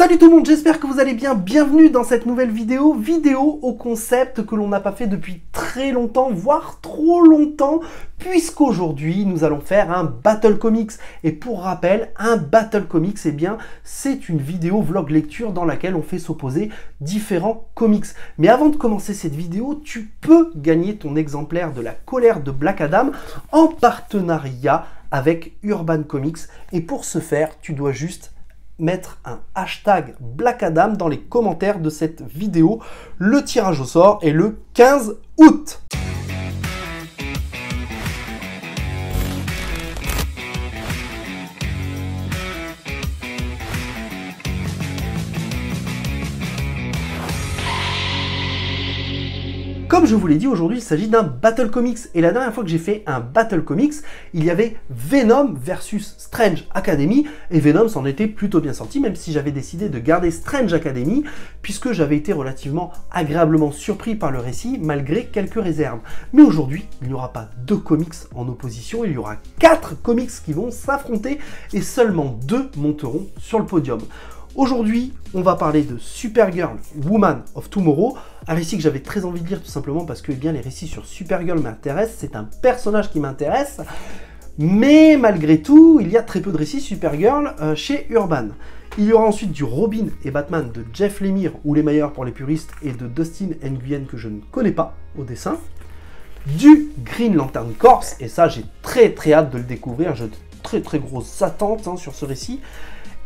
Salut tout le monde, j'espère que vous allez bien, bienvenue dans cette nouvelle vidéo au concept que l'on n'a pas fait depuis très longtemps, voire trop longtemps, puisqu'aujourd'hui nous allons faire un Battle Comics. Et pour rappel, un Battle Comics, eh bien, c'est une vidéo vlog lecture dans laquelle on fait s'opposer différents comics. Mais avant de commencer cette vidéo, tu peux gagner ton exemplaire de La Colère de Black Adam en partenariat avec Urban Comics. Et pour ce faire, tu dois juste mettre un hashtag Black Adam dans les commentaires de cette vidéo. Le tirage au sort est le 15 août. Comme je vous l'ai dit, aujourd'hui il s'agit d'un Battle Comics. Et la dernière fois que j'ai fait un Battle Comics, il y avait Venom versus Strange Academy. Et Venom s'en était plutôt bien sorti, même si j'avais décidé de garder Strange Academy, puisque j'avais été relativement agréablement surpris par le récit, malgré quelques réserves. Mais aujourd'hui, il n'y aura pas 2 comics en opposition, il y aura 4 comics qui vont s'affronter, et seulement 2 monteront sur le podium. Aujourd'hui, on va parler de Supergirl, Woman of Tomorrow, un récit que j'avais très envie de lire tout simplement parce que eh bien, les récits sur Supergirl m'intéressent, c'est un personnage qui m'intéresse, mais malgré tout, il y a très peu de récits Supergirl chez Urban. Il y aura ensuite du Robin et Batman de Jeff Lemire, ou les meilleurs pour les puristes, et de Dustin Nguyen que je ne connais pas au dessin, du Green Lantern Corps, et ça j'ai très hâte de le découvrir, j'ai de très grosses attentes sur ce récit.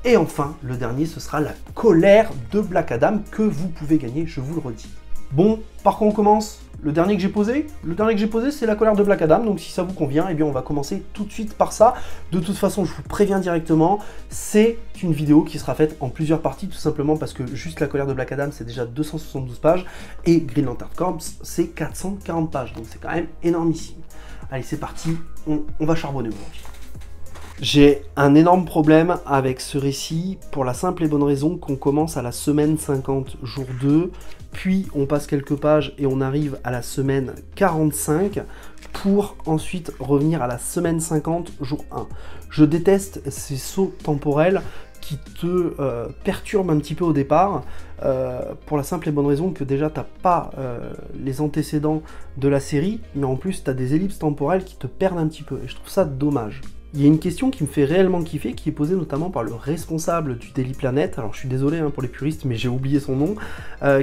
Et enfin, le dernier, ce sera La Colère de Black Adam que vous pouvez gagner, je vous le redis. Bon, par quoi on commence? Le dernier que j'ai posé? Le dernier que j'ai posé, c'est La Colère de Black Adam, donc si ça vous convient, eh bien on va commencer tout de suite par ça. De toute façon, je vous préviens directement, c'est une vidéo qui sera faite en plusieurs parties, tout simplement parce que juste La Colère de Black Adam, c'est déjà 272 pages, et Green Lantern Corps, c'est 440 pages, donc c'est quand même énormissime. Allez, c'est parti, on va charbonner aujourd'hui. J'ai un énorme problème avec ce récit pour la simple et bonne raison qu'on commence à la semaine 50, jour 2, puis on passe quelques pages et on arrive à la semaine 45 pour ensuite revenir à la semaine 50, jour 1. Je déteste ces sauts temporels qui te perturbent un petit peu au départ, pour la simple et bonne raison que déjà t'as pas les antécédents de la série, mais en plus t'as des ellipses temporelles qui te perdent un petit peu, et je trouve ça dommage. Il y a une question qui me fait réellement kiffer, qui est posée notamment par le responsable du Daily Planet, alors je suis désolé pour les puristes, mais j'ai oublié son nom,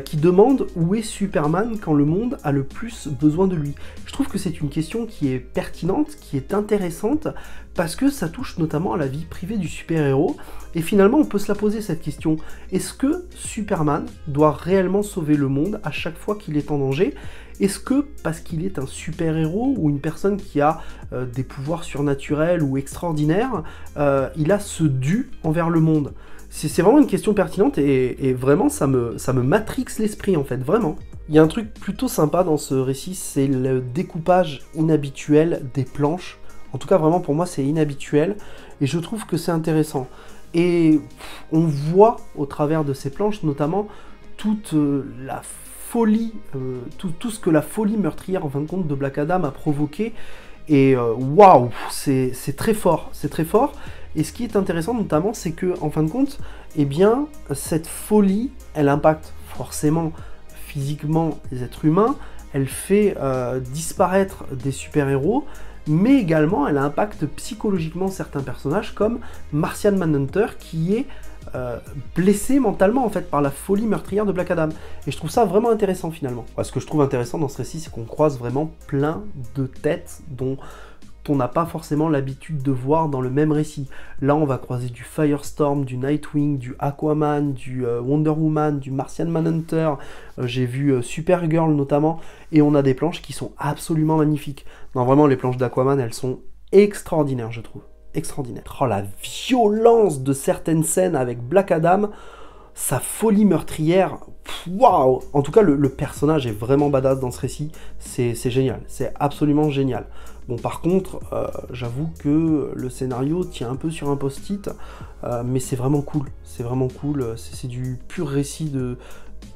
qui demande où est Superman quand le monde a le plus besoin de lui. Je trouve que c'est une question qui est pertinente, qui est intéressante, parce que ça touche notamment à la vie privée du super-héros, et finalement on peut se la poser cette question. Est-ce que Superman doit réellement sauver le monde à chaque fois qu'il est en danger ? Est-ce que, parce qu'il est un super-héros ou une personne qui a des pouvoirs surnaturels ou extraordinaires, il a ce dû envers le monde? C'est vraiment une question pertinente et vraiment ça me matrixe l'esprit en fait, vraiment. Il y a un truc plutôt sympa dans ce récit, c'est le découpage inhabituel des planches. En tout cas vraiment pour moi c'est inhabituel et je trouve que c'est intéressant. Et on voit au travers de ces planches notamment toute la folie, tout ce que la folie meurtrière en fin de compte de Black Adam a provoqué, et waouh, c'est très fort, c'est très fort. Et ce qui est intéressant notamment, c'est que en fin de compte, eh bien, cette folie, elle impacte forcément physiquement les êtres humains, elle fait disparaître des super-héros, mais également elle impacte psychologiquement certains personnages comme Martian Manhunter qui est blessé mentalement en fait par la folie meurtrière de Black Adam. Et je trouve ça vraiment intéressant finalement. Ce que je trouve intéressant dans ce récit, c'est qu'on croise vraiment plein de têtes dont on n'a pas forcément l'habitude de voir dans le même récit. Là, on va croiser du Firestorm, du Nightwing, du Aquaman, du Wonder Woman, du Martian Manhunter, j'ai vu Supergirl notamment, et on a des planches qui sont absolument magnifiques. Non, vraiment, les planches d'Aquaman, elles sont extraordinaires, je trouve. Extraordinaire. Oh, la violence de certaines scènes avec Black Adam, sa folie meurtrière, waouh! En tout cas, le personnage est vraiment badass dans ce récit, c'est génial, c'est absolument génial. Bon, par contre, j'avoue que le scénario tient un peu sur un post-it, mais c'est vraiment cool, c'est du pur récit de...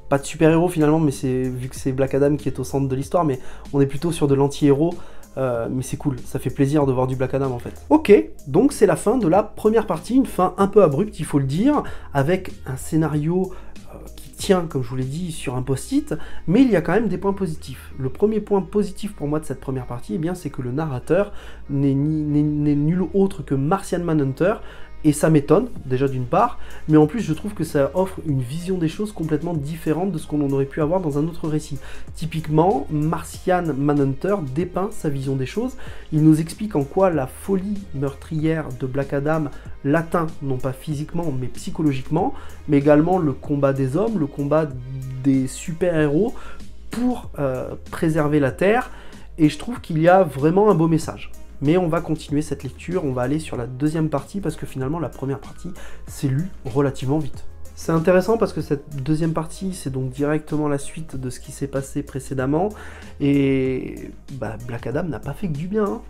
Pas de super-héros finalement, mais vu que c'est Black Adam qui est au centre de l'histoire, mais on est plutôt sur de l'anti-héros, mais c'est cool, ça fait plaisir de voir du Black Adam en fait. Ok, donc c'est la fin de la première partie, une fin un peu abrupte, il faut le dire, avec un scénario qui tient, comme je vous l'ai dit, sur un post-it, mais il y a quand même des points positifs. Le premier point positif pour moi de cette première partie, eh bien, c'est que le narrateur n'est nul autre que Martian Manhunter, et ça m'étonne, déjà d'une part, mais en plus je trouve que ça offre une vision des choses complètement différente de ce qu'on aurait pu avoir dans un autre récit. Typiquement, Martian Manhunter dépeint sa vision des choses, il nous explique en quoi la folie meurtrière de Black Adam l'atteint, non pas physiquement mais psychologiquement, mais également le combat des hommes, le combat des super-héros pour préserver la Terre, et je trouve qu'il y a vraiment un beau message. Mais on va continuer cette lecture, on va aller sur la deuxième partie, parce que finalement la première partie s'est lue relativement vite. C'est intéressant parce que cette deuxième partie, c'est donc directement la suite de ce qui s'est passé précédemment, et bah, Black Adam n'a pas fait que du bien, hein.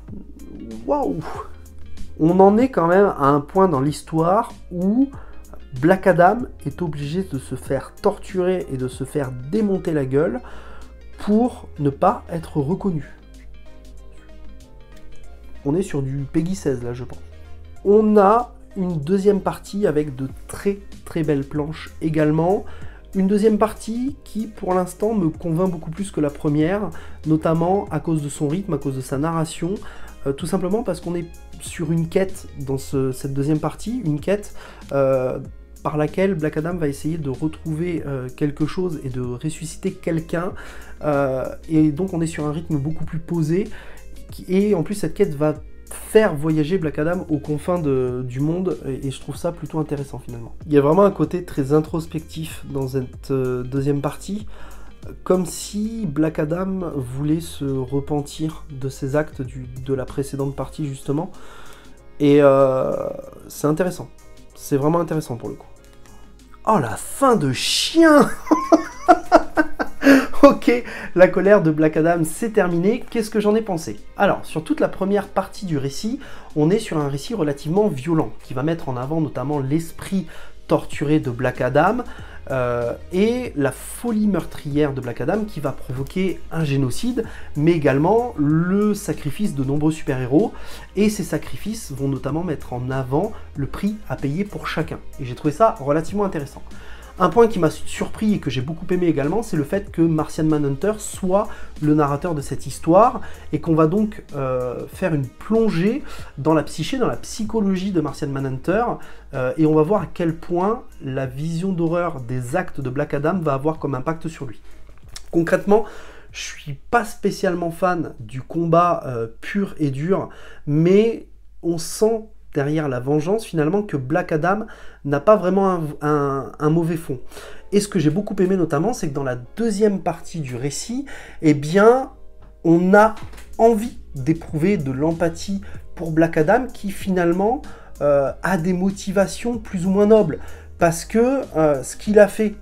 Waouh! On en est quand même à un point dans l'histoire où Black Adam est obligé de se faire torturer et de se faire démonter la gueule pour ne pas être reconnu. On est sur du Peggy 16 là, je pense. On a une deuxième partie avec de très très belles planches également. Une deuxième partie qui pour l'instant me convainc beaucoup plus que la première, notamment à cause de son rythme, à cause de sa narration, tout simplement parce qu'on est sur une quête dans cette deuxième partie, une quête par laquelle Black Adam va essayer de retrouver quelque chose et de ressusciter quelqu'un, et donc on est sur un rythme beaucoup plus posé. Et en plus cette quête va faire voyager Black Adam aux confins du monde, et je trouve ça plutôt intéressant finalement. Il y a vraiment un côté très introspectif dans cette deuxième partie, comme si Black Adam voulait se repentir de ses actes de la précédente partie justement, et c'est intéressant, c'est vraiment intéressant pour le coup. Oh la fin de chien. Ok, la colère de Black Adam, c'est terminé. Qu'est-ce que j'en ai pensé? Alors, sur toute la première partie du récit, on est sur un récit relativement violent, qui va mettre en avant notamment l'esprit torturé de Black Adam, et la folie meurtrière de Black Adam qui va provoquer un génocide, mais également le sacrifice de nombreux super-héros, et ces sacrifices vont notamment mettre en avant le prix à payer pour chacun. Et j'ai trouvé ça relativement intéressant. Un point qui m'a surpris et que j'ai beaucoup aimé également, c'est le fait que Martian Manhunter soit le narrateur de cette histoire, et qu'on va donc faire une plongée dans la psyché, dans la psychologie de Martian Manhunter, et on va voir à quel point la vision d'horreur des actes de Black Adam va avoir comme impact sur lui. Concrètement, je suis pas spécialement fan du combat pur et dur, mais on sent derrière la vengeance finalement que Black Adam n'a pas vraiment un mauvais fond. Et ce que j'ai beaucoup aimé notamment, c'est que dans la deuxième partie du récit, eh bien, on a envie d'éprouver de l'empathie pour Black Adam, qui finalement a des motivations plus ou moins nobles, parce que ce qu'il a fait,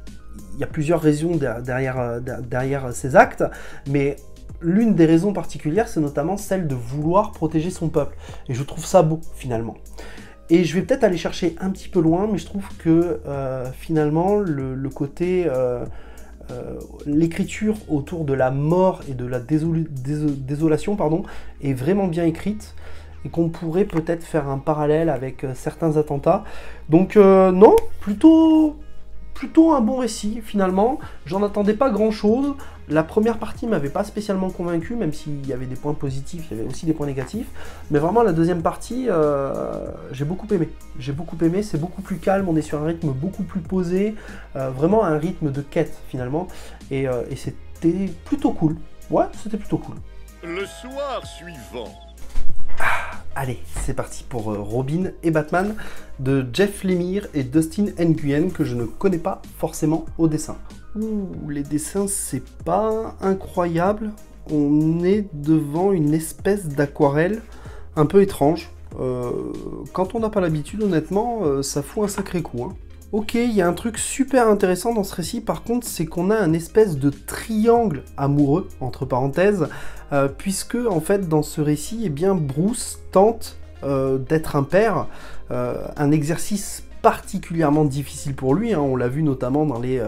il y a plusieurs raisons derrière ses actes, mais l'une des raisons particulières, c'est notamment celle de vouloir protéger son peuple. Et je trouve ça beau, finalement. Et je vais peut-être aller chercher un petit peu loin, mais je trouve que, finalement, le côté... l'écriture autour de la mort et de la désolation, pardon, est vraiment bien écrite, et qu'on pourrait peut-être faire un parallèle avec certains attentats. Donc, non, plutôt un bon récit, finalement. J'en attendais pas grand-chose. La première partie m'avait pas spécialement convaincu, même s'il y avait des points positifs, il y avait aussi des points négatifs. Mais vraiment, la deuxième partie, j'ai beaucoup aimé. J'ai beaucoup aimé, c'est beaucoup plus calme, on est sur un rythme beaucoup plus posé, vraiment un rythme de quête, finalement. Et c'était plutôt cool. Ouais, c'était plutôt cool. Le soir suivant. Allez, c'est parti pour Robin et Batman de Jeff Lemire et Dustin Nguyen, que je ne connais pas forcément au dessin. Ouh, les dessins, c'est pas incroyable. On est devant une espèce d'aquarelle un peu étrange. Quand on n'a pas l'habitude, honnêtement, ça fout un sacré coup, hein. Ok, il y a un truc super intéressant dans ce récit, par contre, c'est qu'on a un espèce de triangle amoureux, entre parenthèses, puisque, en fait, dans ce récit, eh bien, Bruce tente d'être un père, un exercice particulièrement difficile pour lui, hein, on l'a vu notamment dans les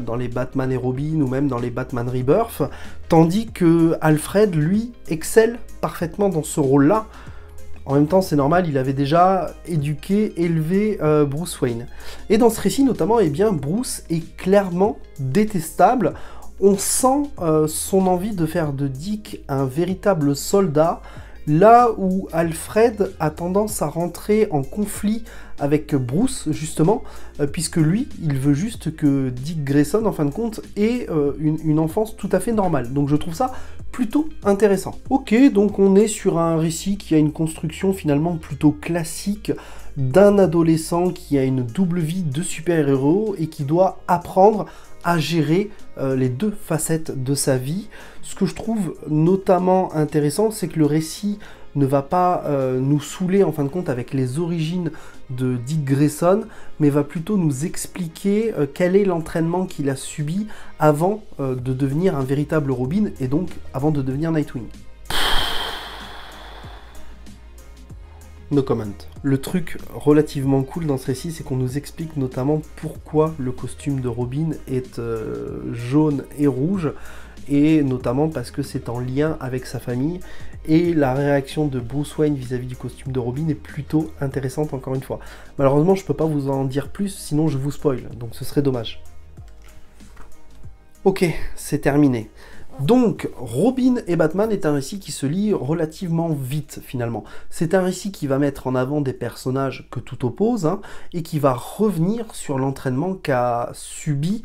dans les Batman et Robin ou même dans les Batman Rebirth, tandis que Alfred, lui, excelle parfaitement dans ce rôle-là. En même temps, c'est normal, il avait déjà éduqué, élevé Bruce Wayne. Et dans ce récit, notamment, eh bien, Bruce est clairement détestable. On sent son envie de faire de Dick un véritable soldat, là où Alfred a tendance à rentrer en conflit avec Bruce, justement, puisque lui, il veut juste que Dick Grayson, en fin de compte, ait une enfance tout à fait normale. Donc je trouve ça plutôt intéressant. Ok, donc on est sur un récit qui a une construction finalement plutôt classique d'un adolescent qui a une double vie de super-héros et qui doit apprendre à gérer les deux facettes de sa vie. Ce que je trouve notamment intéressant, c'est que le récit ne va pas nous saouler en fin de compte avec les origines de Dick Grayson, mais va plutôt nous expliquer quel est l'entraînement qu'il a subi avant de devenir un véritable Robin, et donc avant de devenir Nightwing. No comment. Le truc relativement cool dans ce récit, c'est qu'on nous explique notamment pourquoi le costume de Robin est jaune et rouge, et notamment parce que c'est en lien avec sa famille, et la réaction de Bruce Wayne vis-à-vis du costume de Robin est plutôt intéressante encore une fois. Malheureusement, je peux pas vous en dire plus, sinon je vous spoil, donc ce serait dommage. Ok, c'est terminé. Donc, Robin et Batman est un récit qui se lit relativement vite, finalement. C'est un récit qui va mettre en avant des personnages que tout oppose, hein, et qui va revenir sur l'entraînement qu'a subi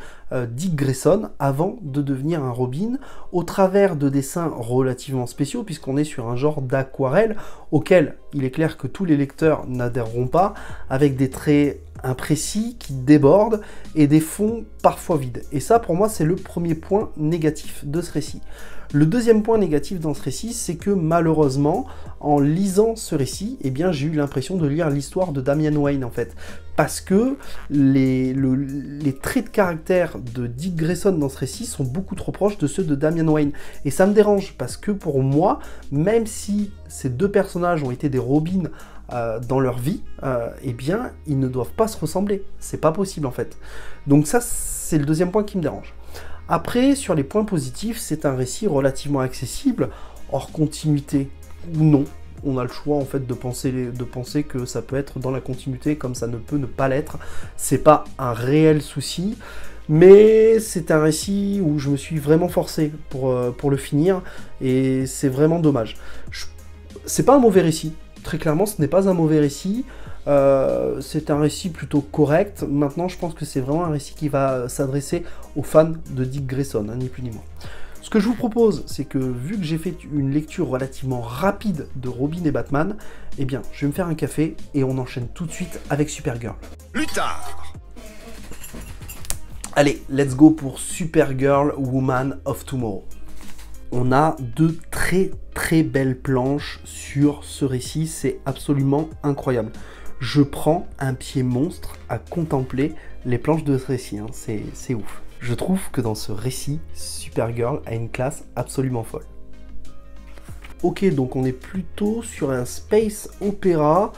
Dick Grayson avant de devenir un Robin, au travers de dessins relativement spéciaux, puisqu'on est sur un genre d'aquarelle, auquel il est clair que tous les lecteurs n'adhéreront pas, avec des traits imprécis, qui débordent, et des fonds parfois vides. Et ça, pour moi, c'est le premier point négatif de ce récit. Le deuxième point négatif dans ce récit, c'est que malheureusement, en lisant ce récit, eh bien, j'ai eu l'impression de lire l'histoire de Damian Wayne, en fait. Parce que les traits de caractère de Dick Grayson dans ce récit sont beaucoup trop proches de ceux de Damian Wayne. Et ça me dérange, parce que pour moi, même si ces deux personnages ont été des Robins dans leur vie, eh bien, ils ne doivent pas se ressembler. C'est pas possible, en fait. Donc ça, c'est le deuxième point qui me dérange. Après, sur les points positifs, c'est un récit relativement accessible, hors continuité ou non. On a le choix, en fait, de penser que ça peut être dans la continuité, comme ça ne peut ne pas l'être. C'est pas un réel souci, mais c'est un récit où je me suis vraiment forcé pour le finir, et c'est vraiment dommage. C'est pas un mauvais récit. Très clairement, ce n'est pas un mauvais récit, c'est un récit plutôt correct. Maintenant, je pense que c'est vraiment un récit qui va s'adresser aux fans de Dick Grayson, hein, ni plus ni moins. Ce que je vous propose, c'est que vu que j'ai fait une lecture relativement rapide de Robin et Batman, eh bien, je vais me faire un café et on enchaîne tout de suite avec Supergirl. Plus tard. Allez, let's go pour Supergirl Woman of Tomorrow. On a de très belles planches sur ce récit, c'est absolument incroyable. Je prends un pied monstre à contempler les planches de ce récit, hein. C'est ouf. Je trouve que dans ce récit, Supergirl a une classe absolument folle. Ok, donc on est plutôt sur un space opéra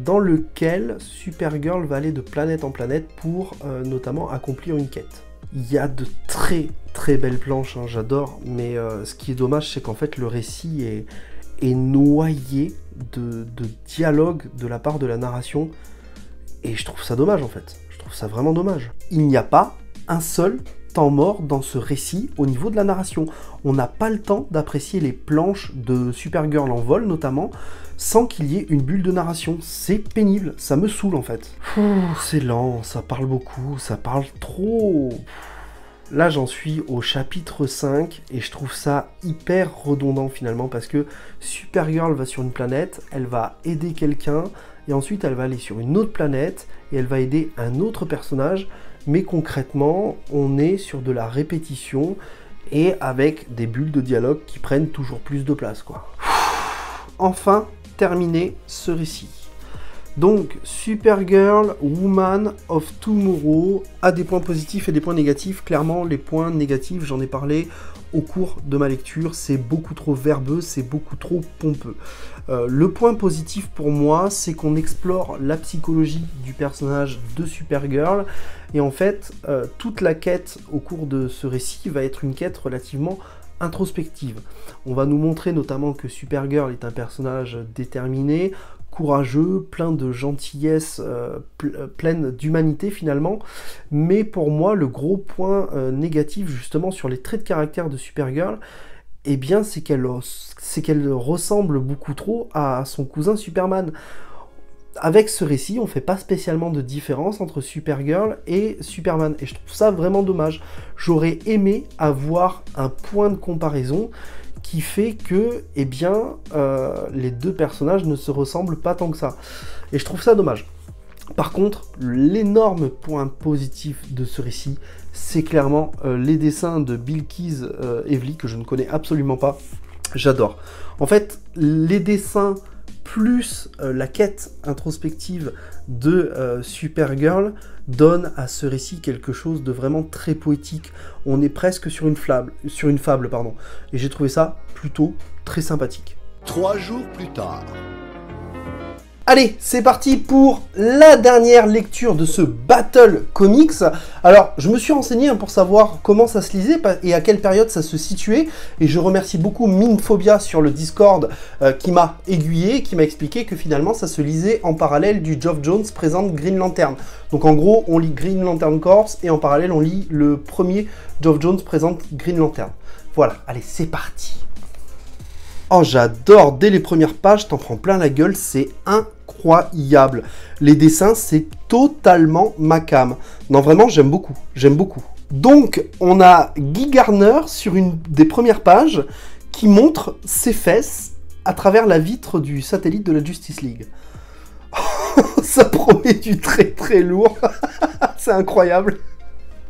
dans lequel Supergirl va aller de planète en planète pour notamment accomplir une quête. Il y a de très belles planches, hein, j'adore, mais ce qui est dommage, c'est qu'en fait le récit est noyé de dialogue de la part de la narration, et je trouve ça dommage en fait, je trouve ça vraiment dommage. Il n'y a pas un seul temps mort dans ce récit au niveau de la narration. On n'a pas le temps d'apprécier les planches de Supergirl en vol notamment, sans qu'il y ait une bulle de narration. C'est pénible, ça me saoule en fait. C'est lent, ça parle beaucoup, ça parle trop. Là j'en suis au chapitre 5 et je trouve ça hyper redondant finalement, parce que Supergirl va sur une planète, elle va aider quelqu'un, et ensuite elle va aller sur une autre planète et elle va aider un autre personnage, mais concrètement on est sur de la répétition et avec des bulles de dialogue qui prennent toujours plus de place, quoi. Enfin terminé ce récit. Donc, Supergirl, Woman of Tomorrow a des points positifs et des points négatifs. Clairement, les points négatifs, j'en ai parlé au cours de ma lecture, c'est beaucoup trop verbeux, c'est beaucoup trop pompeux. Le point positif pour moi, c'est qu'on explore la psychologie du personnage de Supergirl, et en fait, toute la quête au cours de ce récit va être une quête relativement introspective. On va nous montrer notamment que Supergirl est un personnage déterminé, courageux, plein de gentillesse, pleine d'humanité finalement, mais pour moi le gros point négatif justement sur les traits de caractère de Supergirl, eh bien c'est qu'elle ressemble beaucoup trop à son cousin Superman. Avec ce récit, on fait pas spécialement de différence entre Supergirl et Superman, et je trouve ça vraiment dommage. J'aurais aimé avoir un point de comparaison qui fait que, eh bien, les deux personnages ne se ressemblent pas tant que ça. Et je trouve ça dommage. Par contre, l'énorme point positif de ce récit, c'est clairement les dessins de Bilquis Evely, que je ne connais absolument pas. J'adore. En fait, les dessins plus la quête introspective de Supergirl donne à ce récit quelque chose de vraiment très poétique. On est presque sur une fable, pardon. Et j'ai trouvé ça plutôt très sympathique. 3 jours plus tard. Allez, c'est parti pour la dernière lecture de ce Battle Comics. Alors, je me suis renseigné pour savoir comment ça se lisait et à quelle période ça se situait. Et je remercie beaucoup Minphobia sur le Discord qui m'a aiguillé, qui m'a expliqué que finalement ça se lisait en parallèle du Geoff Jones présente Green Lantern. Donc en gros, on lit Green Lantern Corps et en parallèle on lit le premier Geoff Jones présente Green Lantern. Voilà, allez, c'est parti. Oh, j'adore, dès les premières pages, t'en prends plein la gueule, c'est incroyable. Les dessins, c'est totalement ma came. Non, vraiment, j'aime beaucoup, j'aime beaucoup. Donc, on a Guy Garner sur une des premières pages qui montre ses fesses à travers la vitre du satellite de la Justice League. Ça promet du très très lourd, c'est incroyable.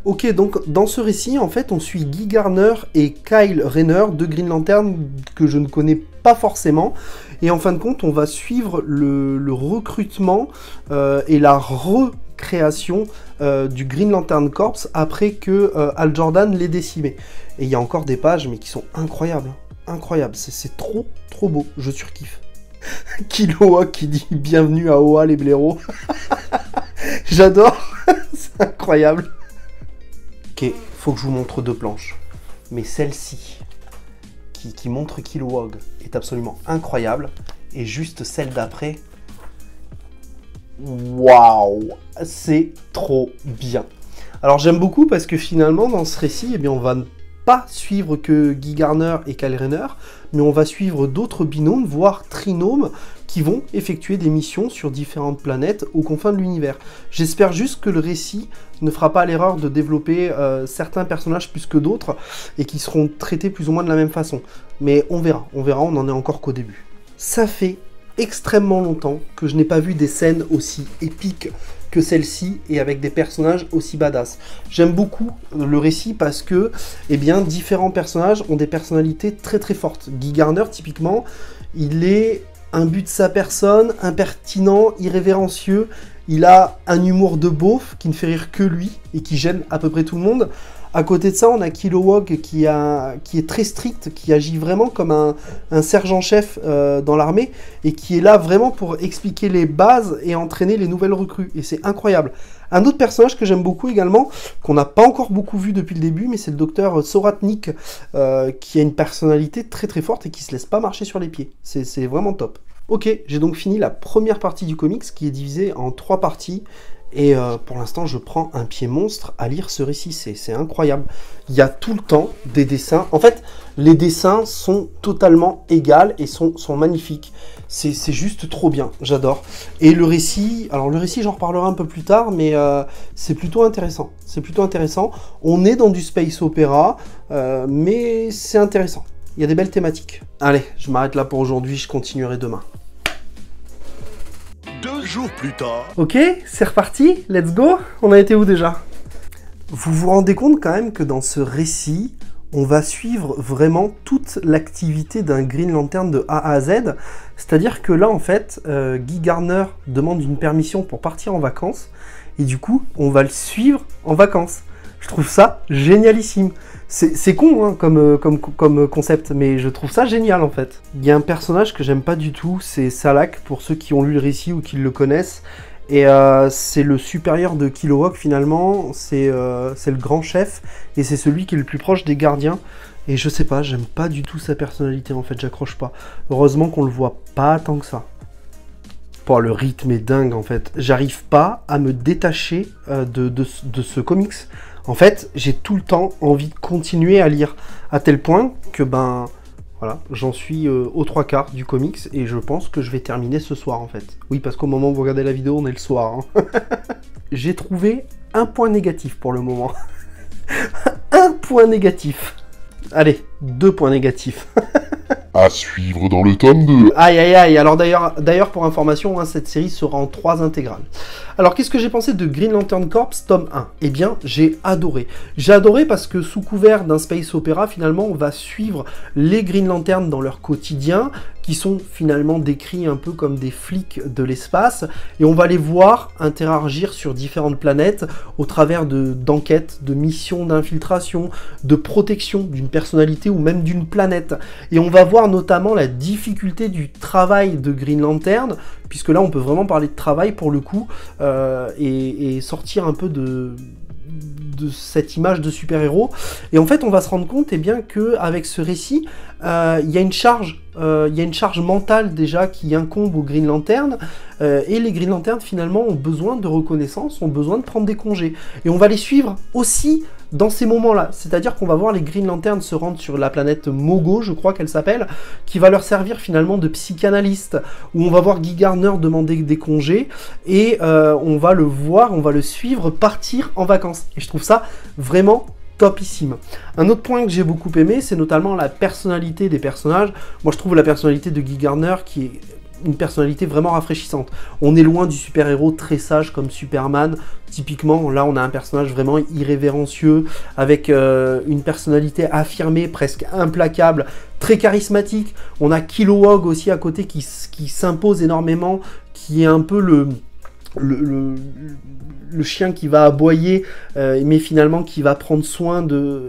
Ok, donc dans ce récit, en fait, on suit Guy Garner et Kyle Rayner de Green Lantern que je ne connais pas forcément. Et en fin de compte, on va suivre le recrutement et la recréation du Green Lantern Corps après que Hal Jordan l'ait décimé. Et il y a encore des pages, mais qui sont incroyables. Incroyables, c'est trop trop beau, je surkiffe. Killua qui dit « Bienvenue à Oa les blaireaux ». J'adore, c'est incroyable. Ok, faut que je vous montre deux planches. Mais celle-ci, qui montre Kilowog, est absolument incroyable. Et juste celle d'après, waouh, c'est trop bien. Alors j'aime beaucoup parce que finalement, dans ce récit, eh bien, on va pas suivre que Guy Garner et Kyle Rayner, mais on va suivre d'autres binômes, voire trinômes, qui vont effectuer des missions sur différentes planètes aux confins de l'univers. J'espère juste que le récit ne fera pas l'erreur de développer certains personnages plus que d'autres et qui seront traités plus ou moins de la même façon. Mais on verra, on n'en est encore qu'au début. Ça fait extrêmement longtemps que je n'ai pas vu des scènes aussi épiques que celle-ci et avec des personnages aussi badass. J'aime beaucoup le récit parce que, eh bien, différents personnages ont des personnalités très très fortes. Guy Garner, typiquement, il est imbu de sa personne, impertinent, irrévérencieux, il a un humour de beauf qui ne fait rire que lui et qui gêne à peu près tout le monde. À côté de ça, on a Kilowog qui est très strict, qui agit vraiment comme un sergent-chef dans l'armée et qui est là vraiment pour expliquer les bases et entraîner les nouvelles recrues. Et c'est incroyable. Un autre personnage que j'aime beaucoup également, qu'on n'a pas encore beaucoup vu depuis le début, mais c'est le docteur Soratnik, qui a une personnalité très très forte et qui se laisse pas marcher sur les pieds. C'est vraiment top. Ok, j'ai donc fini la première partie du comics qui est divisée en 3 parties. Et pour l'instant, je prends un pied monstre à lire ce récit, c'est incroyable. Il y a tout le temps des dessins. En fait, les dessins sont totalement égaux et sont magnifiques. C'est juste trop bien, j'adore. Et le récit, alors le récit, j'en reparlerai un peu plus tard, mais c'est plutôt intéressant. C'est plutôt intéressant. On est dans du space opéra, mais c'est intéressant. Il y a des belles thématiques. Allez, je m'arrête là pour aujourd'hui, je continuerai demain. 2 jours plus tard. Ok, c'est reparti, let's go. On a été où déjà? Vous vous rendez compte quand même que dans ce récit, on va suivre vraiment toute l'activité d'un Green Lantern de A à Z. C'est-à-dire que là, en fait, Guy Gardner demande une permission pour partir en vacances, et du coup, on va le suivre en vacances. Je trouve ça génialissime. C'est con hein, comme concept, mais je trouve ça génial en fait. Il y a un personnage que j'aime pas du tout, c'est Salak, pour ceux qui ont lu le récit ou qui le connaissent. Et c'est le supérieur de Kilowog finalement, c'est le grand chef, et c'est celui qui est le plus proche des gardiens. Et je sais pas, j'aime pas du tout sa personnalité en fait, j'accroche pas. Heureusement qu'on le voit pas tant que ça. Bon, le rythme est dingue en fait, j'arrive pas à me détacher de ce comics. En fait, j'ai tout le temps envie de continuer à lire, à tel point que ben... Voilà, j'en suis aux 3/4 du comics et je pense que je vais terminer ce soir en fait. Oui, parce qu'au moment où vous regardez la vidéo, on est le soir. Hein. J'ai trouvé un point négatif pour le moment. Un point négatif. Allez, 2 points négatifs. À suivre dans le tome 2. Aïe aïe aïe, alors d'ailleurs pour information, hein, cette série sera en 3 intégrales. Alors qu'est-ce que j'ai pensé de Green Lantern Corps tome 1? Eh bien j'ai adoré. J'ai adoré parce que sous couvert d'un space opéra, finalement on va suivre les Green Lantern dans leur quotidien, qui sont finalement décrits un peu comme des flics de l'espace, et on va les voir interagir sur différentes planètes au travers d'enquêtes, de missions d'infiltration, de protection d'une personnalité ou même d'une planète. Et on va voir notamment la difficulté du travail de Green Lantern, puisque là on peut vraiment parler de travail pour le coup, et sortir un peu de cette image de super-héros. Et en fait on va se rendre compte qu'avec ce récit, il y a une charge mentale déjà qui incombe aux Green Lantern, et les Green Lantern finalement ont besoin de reconnaissance, ont besoin de prendre des congés. Et on va les suivre aussi dans ces moments-là, c'est-à-dire qu'on va voir les Green Lantern se rendre sur la planète Mogo, je crois qu'elle s'appelle, qui va leur servir finalement de psychanalyste, où on va voir Guy Gardner demander des congés, et on va le suivre partir en vacances. Et je trouve ça vraiment topissime. Un autre point que j'ai beaucoup aimé, c'est notamment la personnalité des personnages. Moi je trouve la personnalité de Guy Gardner qui est une personnalité vraiment rafraîchissante. On est loin du super-héros très sage comme Superman. Typiquement, là, on a un personnage vraiment irrévérencieux, avec une personnalité affirmée, presque implacable, très charismatique. On a Kilowog aussi à côté qui s'impose énormément, qui est un peu le chien qui va aboyer, mais finalement qui va prendre soin de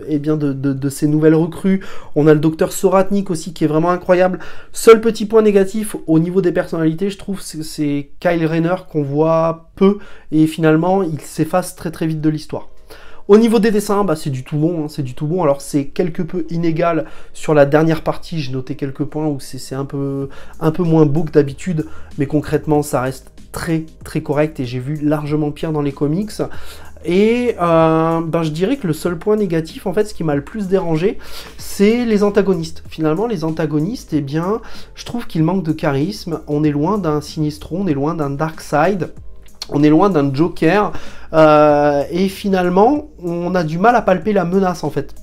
ces nouvelles recrues. On a le docteur Soratnik aussi qui est vraiment incroyable. Seul petit point négatif au niveau des personnalités, je trouve, c'est Kyle Rayner qu'on voit peu, et finalement il s'efface très très vite de l'histoire. Au niveau des dessins, bah, c'est du tout bon, hein, c'est du tout bon. Alors c'est quelque peu inégal sur la dernière partie, j'ai noté quelques points où c'est un peu moins beau que d'habitude, mais concrètement ça reste très très correct, et j'ai vu largement pire dans les comics. Et je dirais que le seul point négatif, en fait, ce qui m'a le plus dérangé, c'est les antagonistes. Finalement, les antagonistes, eh bien, je trouve qu'ils manquent de charisme. On est loin d'un Sinestro, on est loin d'un Darkseid, on est loin d'un Joker, et finalement, on a du mal à palper la menace, en fait.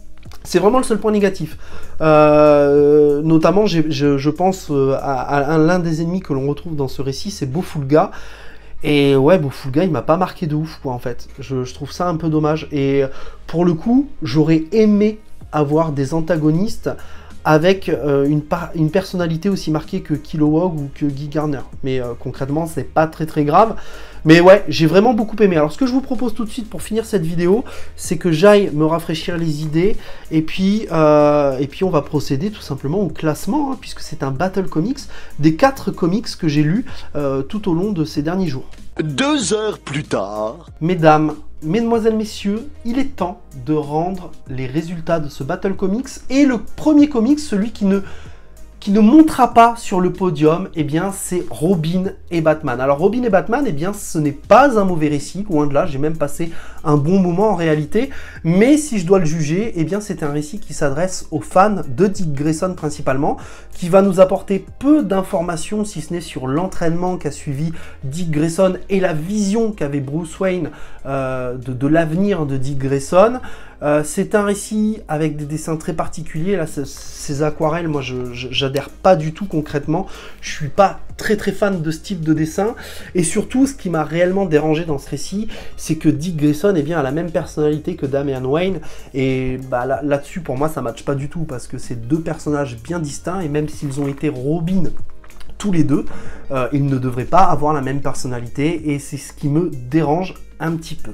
C'est vraiment le seul point négatif. Notamment, je pense à l'un des ennemis que l'on retrouve dans ce récit, c'est Bofulga. Et ouais, Bofulga, il m'a pas marqué de ouf, quoi, en fait. Je trouve ça un peu dommage. Et pour le coup, j'aurais aimé avoir des antagonistes avec une personnalité aussi marquée que Kilowog ou que Guy Gardner. Mais concrètement, c'est pas très très grave. Mais ouais, j'ai vraiment beaucoup aimé. Alors ce que je vous propose tout de suite pour finir cette vidéo, c'est que j'aille me rafraîchir les idées, et puis on va procéder tout simplement au classement, hein, puisque c'est un Battle Comics des 4 comics que j'ai lus tout au long de ces derniers jours. 2 heures plus tard... Mesdames, mesdemoiselles, messieurs, il est temps de rendre les résultats de ce Battle Comics, et le premier comics, celui qui ne montera pas sur le podium, eh bien c'est Robin et Batman. Alors Robin et Batman, eh bien ce n'est pas un mauvais récit, loin de là, j'ai même passé un bon moment en réalité, mais si je dois le juger, eh bien c'est un récit qui s'adresse aux fans de Dick Grayson principalement, qui va nous apporter peu d'informations, si ce n'est sur l'entraînement qu'a suivi Dick Grayson et la vision qu'avait Bruce Wayne de l'avenir de Dick Grayson. C'est un récit avec des dessins très particuliers. Là, ces aquarelles, moi, j'adhère pas du tout concrètement. Je suis pas très fan de ce type de dessin, et surtout ce qui m'a réellement dérangé dans ce récit, c'est que Dick Grayson a la même personnalité que Damian Wayne, et bah, là-dessus pour moi ça matche pas du tout, parce que c'est deux personnages bien distincts, et même s'ils ont été Robin tous les deux, ils ne devraient pas avoir la même personnalité, et c'est ce qui me dérange un petit peu.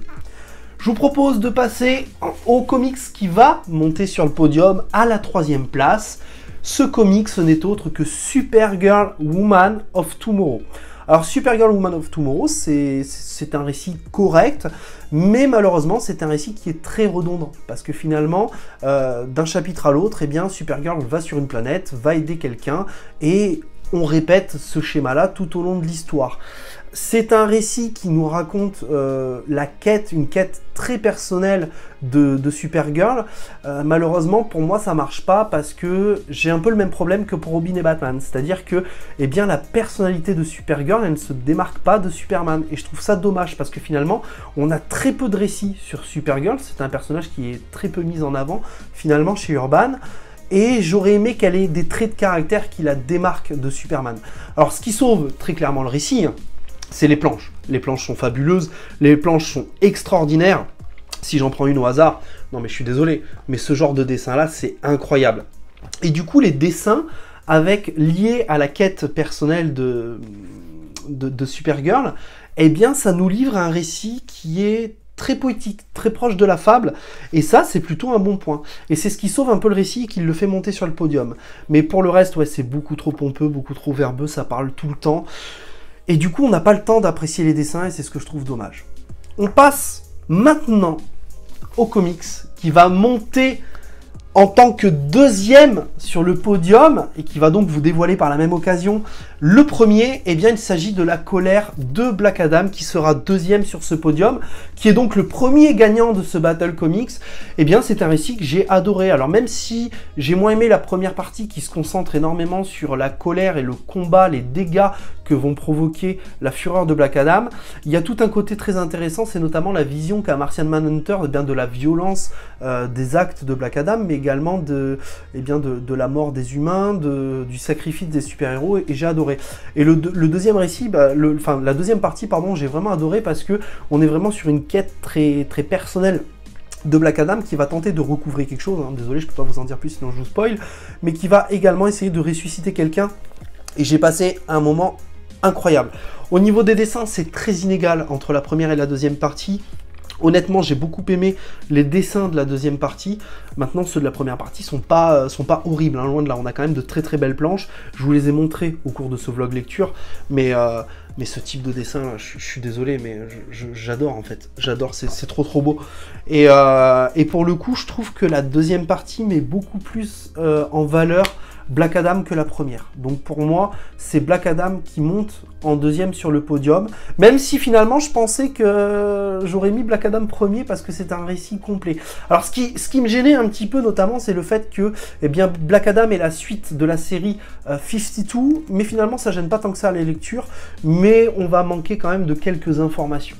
Je vous propose de passer au comics qui va monter sur le podium à la 3e place. Ce comics, ce n'est autre que Supergirl Woman of Tomorrow. Alors Supergirl Woman of Tomorrow, c'est un récit correct, mais malheureusement c'est un récit qui est très redondant, parce que finalement, d'un chapitre à l'autre, eh bien Supergirl va sur une planète, va aider quelqu'un, et on répète ce schéma-là tout au long de l'histoire. C'est un récit qui nous raconte une quête très personnelle de Supergirl. Malheureusement, pour moi, ça marche pas parce que j'ai un peu le même problème que pour Robin et Batman. C'est-à-dire que eh bien, la personnalité de Supergirl, elle ne se démarque pas de Superman. Et je trouve ça dommage parce que finalement, on a très peu de récits sur Supergirl. C'est un personnage qui est très peu mis en avant finalement chez Urban. Et j'aurais aimé qu'elle ait des traits de caractère qui la démarquent de Superman. Alors, ce qui sauve très clairement le récit, c'est les planches. Les planches sont fabuleuses, les planches sont extraordinaires. Si j'en prends une au hasard, non mais je suis désolé, mais ce genre de dessin-là, c'est incroyable. Et du coup, les dessins liés à la quête personnelle de Supergirl, eh bien, ça nous livre un récit qui est très poétique, très proche de la fable, et ça, c'est plutôt un bon point. Et c'est ce qui sauve un peu le récit et qui le fait monter sur le podium. Mais pour le reste, ouais, c'est beaucoup trop pompeux, beaucoup trop verbeux, ça parle tout le temps. Et du coup, on n'a pas le temps d'apprécier les dessins, et c'est ce que je trouve dommage. On passe maintenant au comics, qui va monter en tant que deuxième sur le podium, et qui va donc vous dévoiler par la même occasion le premier. Eh bien, il s'agit de La Colère de Black Adam, qui sera deuxième sur ce podium, qui est donc le premier gagnant de ce Battle Comics. Eh bien, c'est un récit que j'ai adoré. Alors, même si j'ai moins aimé la première partie, qui se concentre énormément sur la colère et le combat, les dégâts que vont provoquer la fureur de Black Adam, il y a tout un côté très intéressant, c'est notamment la vision qu'a Martian Manhunter de la violence des actes de Black Adam, mais également de la mort des humains, du sacrifice des super-héros, et j'ai adoré. Et le deuxième récit, la deuxième partie, pardon, j'ai vraiment adoré parce que on est vraiment sur une quête très personnelle de Black Adam qui va tenter de recouvrer quelque chose, hein. Désolé, je peux pas vous en dire plus sinon je vous spoil, mais qui va également essayer de ressusciter quelqu'un, et j'ai passé un moment incroyable. Au niveau des dessins, c'est très inégal entre la première et la deuxième partie. Honnêtement, j'ai beaucoup aimé les dessins de la deuxième partie. Maintenant, ceux de la première partie sont pas horribles, hein, loin de là. On a quand même de très belles planches. Je vous les ai montrées au cours de ce vlog lecture, mais ce type de dessin, là, je suis désolé, mais j'adore en fait. J'adore, c'est trop beau. Et pour le coup, je trouve que la deuxième partie met beaucoup plus en valeur Black Adam que la première. Donc pour moi, c'est Black Adam qui monte en deuxième sur le podium, même si finalement je pensais que j'aurais mis Black Adam premier parce que c'est un récit complet. Alors ce qui me gênait un petit peu notamment, c'est le fait que eh bien, Black Adam est la suite de la série 52, mais finalement ça gêne pas tant que ça les lectures, mais on va manquer quand même de quelques informations.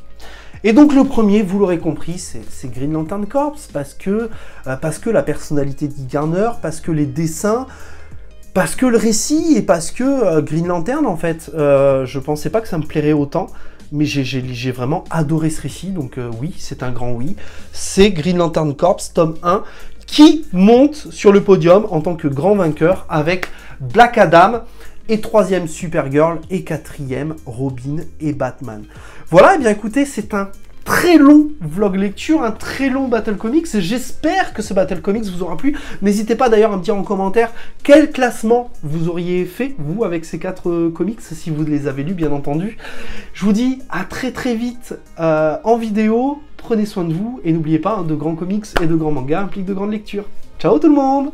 Et donc le premier, vous l'aurez compris, c'est Green Lantern Corps, parce que la personnalité de Guy Garner, parce que les dessins, parce que le récit, et parce que Green Lantern, en fait, je pensais pas que ça me plairait autant, mais j'ai vraiment adoré ce récit, donc oui, c'est un grand oui. C'est Green Lantern Corps, tome 1, qui monte sur le podium en tant que grand vainqueur avec Black Adam, et troisième Supergirl, et quatrième Robin et Batman. Voilà, et bien écoutez, c'est un très long vlog lecture, un très long Battle Comics. J'espère que ce Battle Comics vous aura plu. N'hésitez pas d'ailleurs à me dire en commentaire quel classement vous auriez fait, vous, avec ces 4 comics, si vous les avez lus, bien entendu. Je vous dis à très vite en vidéo. Prenez soin de vous et n'oubliez pas, de grands comics et de grands mangas impliquent de grandes lectures. Ciao tout le monde!